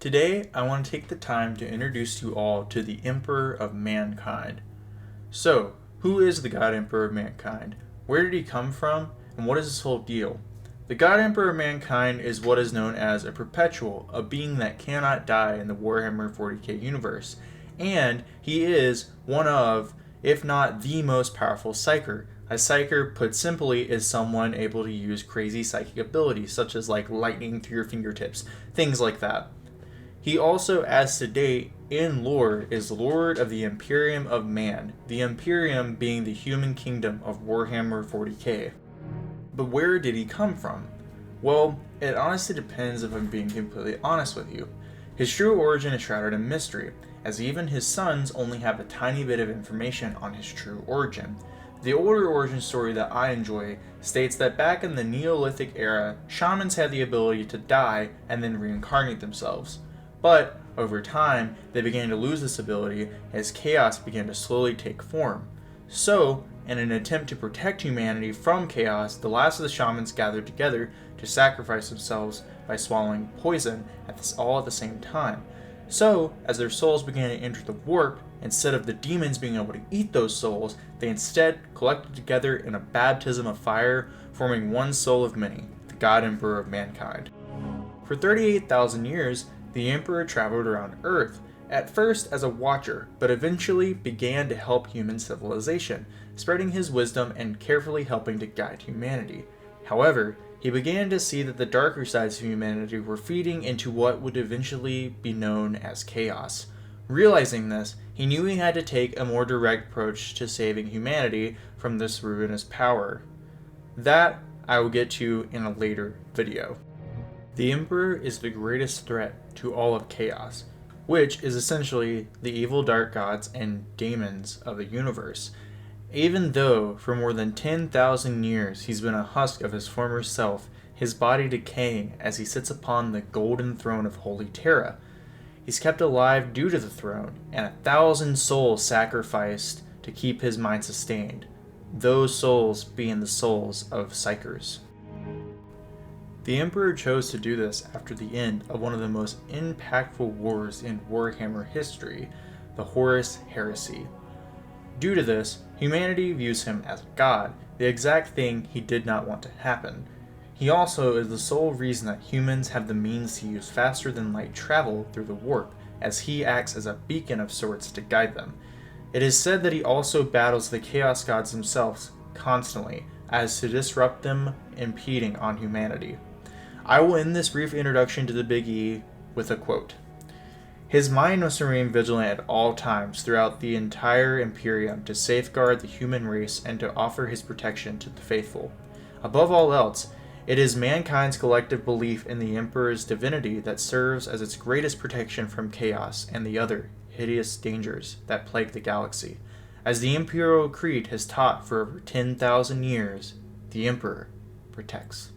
Today, I want to take the time to introduce you all to the Emperor of Mankind. So, who is the God Emperor of Mankind? Where did he come from? And what is his whole deal? The God Emperor of Mankind is what is known as a perpetual, a being that cannot die in the WarHammer 40k universe. And he is one of, if not the most powerful psyker. A psyker, put simply, is someone able to use crazy psychic abilities, such as like lightning through your fingertips, things like that. He also, as to date, in lore, is Lord of the Imperium of Man, the Imperium being the human kingdom of Warhammer 40k. But where did he come from? Well, it honestly depends if I'm being completely honest with you. His true origin is shrouded in mystery, as even his sons only have a tiny bit of information on his true origin. The older origin story that I enjoy states that back in the Neolithic era, shamans had the ability to die and then reincarnate themselves. But, over time, they began to lose this ability as chaos began to slowly take form. So, in an attempt to protect humanity from chaos, the last of the shamans gathered together to sacrifice themselves by swallowing poison all at the same time. So, as their souls began to enter the warp, instead of the demons being able to eat those souls, they instead collected together in a baptism of fire, forming one soul of many, the God Emperor of Mankind. For 38,000 years, the Emperor traveled around Earth, at first as a watcher, but eventually began to help human civilization, spreading his wisdom and carefully helping to guide humanity. However, he began to see that the darker sides of humanity were feeding into what would eventually be known as chaos. Realizing this, he knew he had to take a more direct approach to saving humanity from this ruinous power. That I will get to in a later video. The Emperor is the greatest threat to all of chaos, which is essentially the evil dark gods and demons of the universe. Even though for more than 10,000 years he's been a husk of his former self, his body decaying as he sits upon the golden throne of Holy Terra. He's kept alive due to the throne, and 1,000 souls sacrificed to keep his mind sustained, those souls being the souls of psychers. The Emperor chose to do this after the end of one of the most impactful wars in Warhammer history, the Horus Heresy. Due to this, humanity views him as a god, the exact thing he did not want to happen. He also is the sole reason that humans have the means to use faster than light travel through the warp, as he acts as a beacon of sorts to guide them. It is said that he also battles the Chaos Gods themselves constantly, as to disrupt them, impeding on humanity. I will end this brief introduction to the Big E with a quote. His mind must remain vigilant at all times throughout the entire Imperium to safeguard the human race and to offer his protection to the faithful. Above all else, it is mankind's collective belief in the Emperor's divinity that serves as its greatest protection from chaos and the other hideous dangers that plague the galaxy. As the Imperial Creed has taught for over 10,000 years, the Emperor protects.